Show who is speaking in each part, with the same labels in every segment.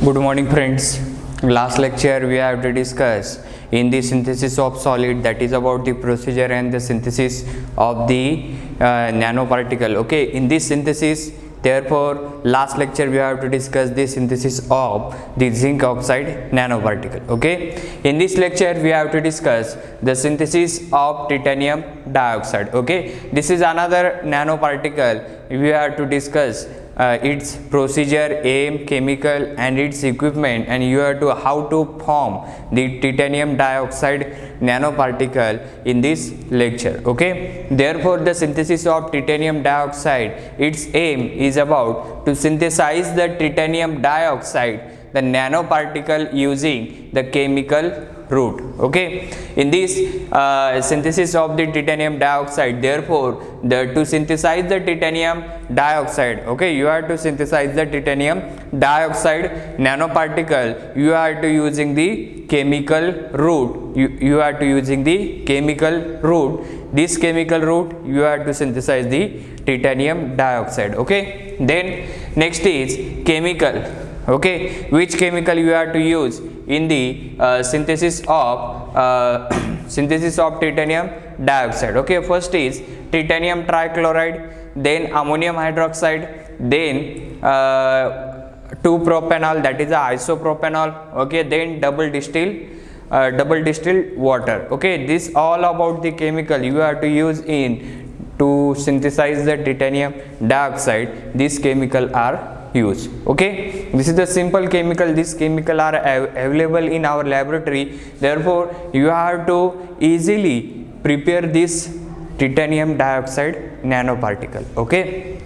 Speaker 1: Good morning friends. Last lecture we have to discuss in the synthesis of solid, that is about the procedure and the synthesis of the nanoparticle. Okay, in this synthesis, therefore last lecture we have to discuss the synthesis of the zinc oxide nanoparticle. Okay, in this lecture we have to discuss the synthesis of titanium dioxide. Okay, this is another nanoparticle. We have to discuss its procedure, aim, chemical and its equipment, and you have to how to form the titanium dioxide nanoparticle in this lecture. Okay, therefore the synthesis of titanium dioxide, its aim is about to synthesize the titanium dioxide, the nanoparticle, using the chemical route. Okay, in this synthesis of the titanium dioxide, therefore to synthesize the titanium dioxide, okay, you have to synthesize the titanium dioxide nanoparticle, you are to using the chemical route, you are to using the chemical route. This chemical route you have to synthesize the titanium dioxide. Okay, then next is chemical. Okay, which chemical you have to use in the synthesis of titanium dioxide. Okay, first is titanium trichloride, then ammonium hydroxide, then 2-propanol, that is a isopropanol. Okay, then double distilled water. Okay, this all about the chemical you have to use in to synthesize the titanium dioxide. These chemical are used. Okay, this is the simple chemical. These chemical are available in our laboratory, therefore you have to easily prepare this titanium dioxide nanoparticle. Okay,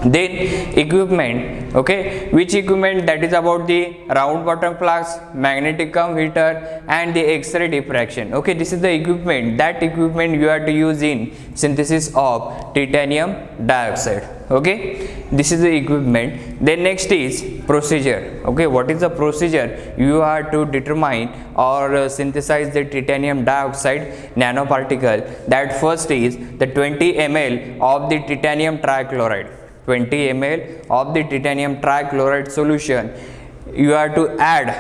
Speaker 1: then equipment. Okay, which equipment? That is about the round bottom flask, magnetic comb heater and the X-ray diffraction. Okay, this is the equipment. That equipment you have to use in synthesis of titanium dioxide. Okay, this is the equipment. Then next is procedure. Okay, what is the procedure? You have to determine or synthesize the titanium dioxide nanoparticle. That first is the 20 ml of the titanium trichloride. 20 ml of the titanium trichloride solution, you have to add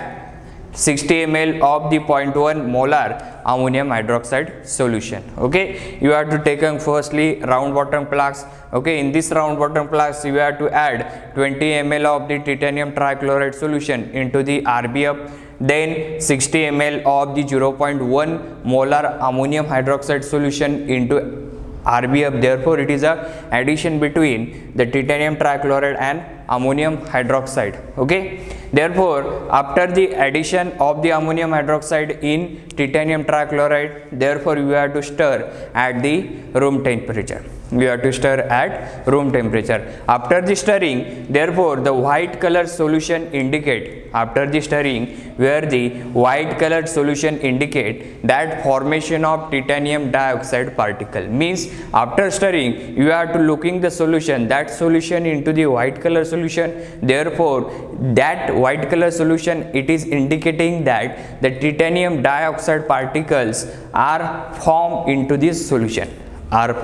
Speaker 1: 60 ml of the 0.1 molar ammonium hydroxide solution. Okay, you have to take firstly round bottom flask. Okay, in this round bottom flask you have to add 20 ml of the titanium trichloride solution into the RBF, then 60 ml of the 0.1 molar ammonium hydroxide solution into RBF. Therefore it is a addition between the titanium trichloride and ammonium hydroxide. Okay, therefore after the addition of the ammonium hydroxide in titanium trichloride, therefore you have to stir at the room temperature. You have to stir at room temperature. After the stirring, therefore the white color solution indicate, after the stirring where the white colored solution indicate that formation of titanium dioxide particle, means after stirring you have to looking the solution, that solution into the white color solution. Therefore that white color solution, it is indicating that the titanium dioxide particles are formed into this solution, after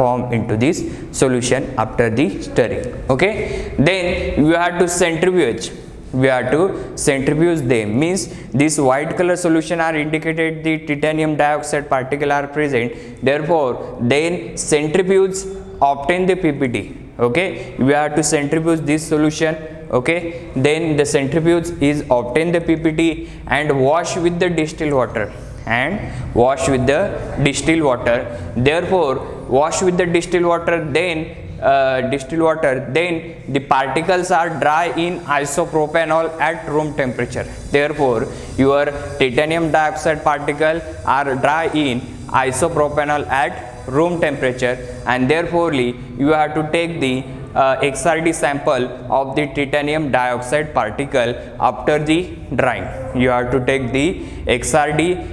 Speaker 1: the stirring. Okay, then you have to centrifuge. We have to centrifuge them, means this white color solution are indicated the titanium dioxide particle are present. Therefore then centrifuge obtain the PPT. Okay, we have to centrifuge this solution. Okay, then the centrifuge is obtain the PPT and wash with the distilled water, therefore wash with the distilled water, then then the particles are dry in isopropanol at room temperature. Therefore your titanium dioxide particle are dry in isopropanol at room temperature, and therefore you have to take the XRD sample of the titanium dioxide particle after the drying. You have to take the XRD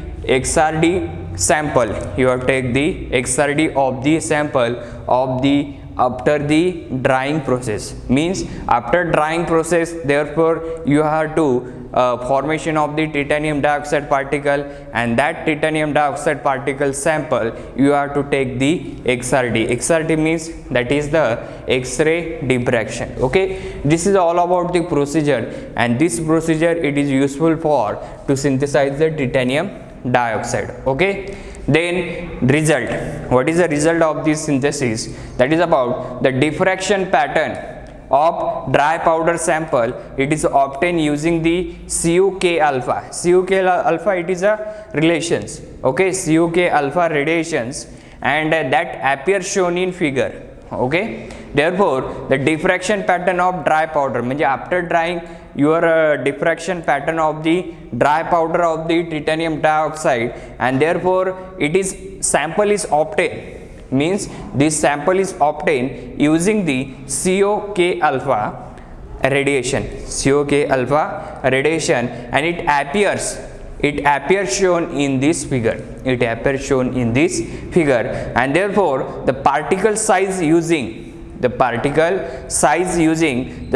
Speaker 1: sample. You have to take the XRD of the sample of the after the drying process, means after drying process, therefore you have to formation of the titanium dioxide particle, and that titanium dioxide particle sample you have to take the XRD. XRD means that is the X-ray diffraction. Okay, this is all about the procedure, and this procedure it is useful for to synthesize the titanium dioxide. Okay, then result. What is the result of this synthesis? That is about the diffraction pattern of dry powder sample. It is obtained using the CuK alpha. CuK alpha, it is a relations. Okay, CuK alpha radiations, and that appears shown in figure. Okay, therefore the diffraction pattern of dry powder, means after drying your diffraction pattern of the dry powder of the titanium dioxide, and therefore it is sample is obtained, means this sample is obtained using the CuK alpha radiation, CuK alpha radiation, and it appears shown in this figure. It appears shown in this figure, and therefore the particle size using the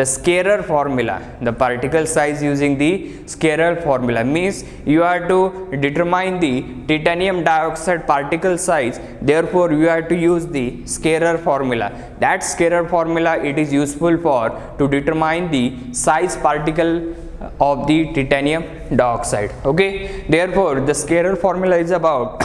Speaker 1: scalar formula. The particle size using the scalar formula means you have to determine the titanium dioxide particle size. Therefore you have to use the scalar formula. That scalar formula it is useful for to determine the size particle of the titanium dioxide. Okay, therefore the scalar formula is about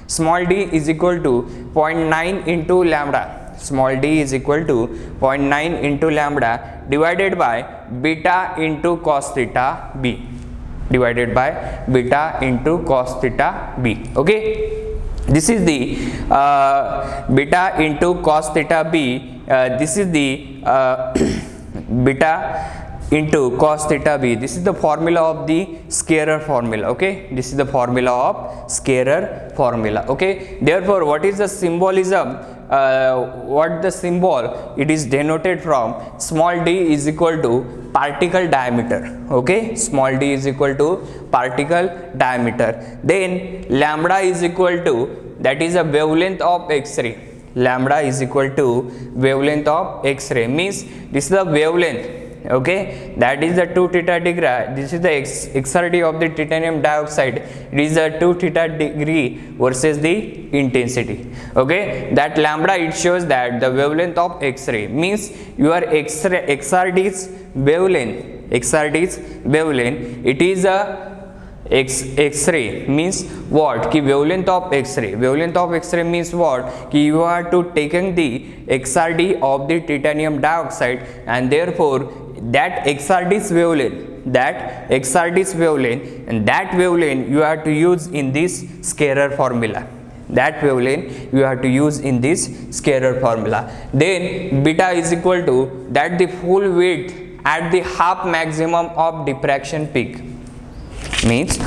Speaker 1: small d is equal to 0.9 into lambda. Small d is equal to 0.9 into lambda divided by beta into cos theta b, divided by beta into cos theta b. Okay, this is the beta into cos theta b. This is the beta into cos theta b. This is the formula of the scalar formula. Okay, this is the formula of scalar formula. Okay, therefore what is the symbolism? What the symbol? It is denoted from small d is equal to particle diameter. Okay, small d is equal to particle diameter. Then lambda is equal to, that is a wavelength of X-ray. Lambda is equal to wavelength of X-ray, means this is the wavelength. Okay, that is the 2 theta degree. This is the XRD of the titanium dioxide. It is a 2 theta degree versus the intensity. Okay, that lambda it shows that the wavelength of X-ray, means your XRD's wavelength. XRD's wavelength, it is a X-ray means what? Ki wavelength of X-ray. Wavelength of X-ray means what? Ki you are to taking the XRD of the titanium dioxide, and therefore that XRD's wavelength, and that wavelength you have to use in this scalar formula. That wavelength you have to use in this scalar formula. Then beta is equal to that the full width at the half maximum of diffraction peak. Means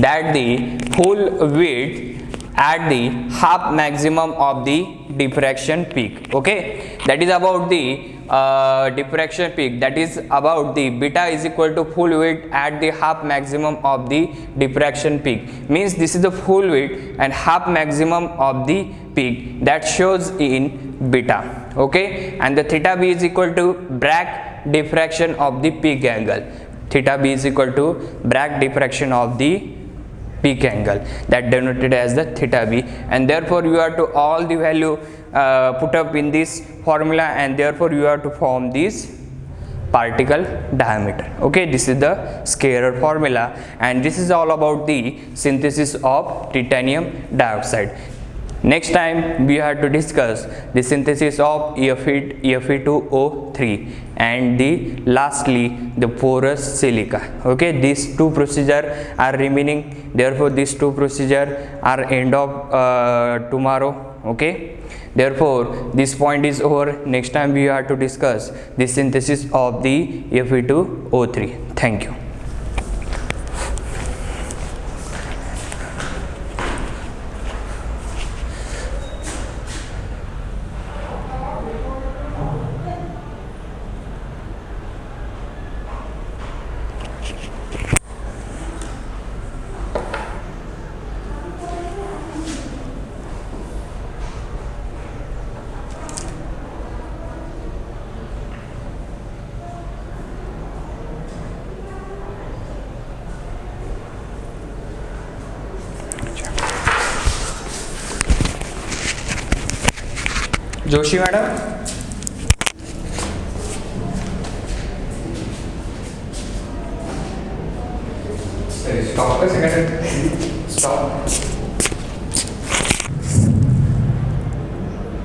Speaker 1: that the full width at the half maximum of the diffraction peak. Okay, that is about the diffraction peak, that is about the beta is equal to full width at the half maximum of the diffraction peak, means this is the full width and half maximum of the peak that shows in beta. Okay, and the theta b is equal to Bragg diffraction of the peak angle. Theta b is equal to Bragg diffraction of the peak angle, that denoted as the theta b, and therefore you have to all the value put up in this formula, and therefore you have to form this particle diameter. Okay, this is the scalar formula, and this is all about the synthesis of titanium dioxide. Next time we have to discuss the synthesis of Fe2O3 and lastly the porous silica. Okay, these two procedures are remaining, therefore these two procedures are end of tomorrow. Okay, therefore this point is over. Next time we have to discuss the synthesis of the Fe2O3. Thank you. Joshi madam, stop का second, stop.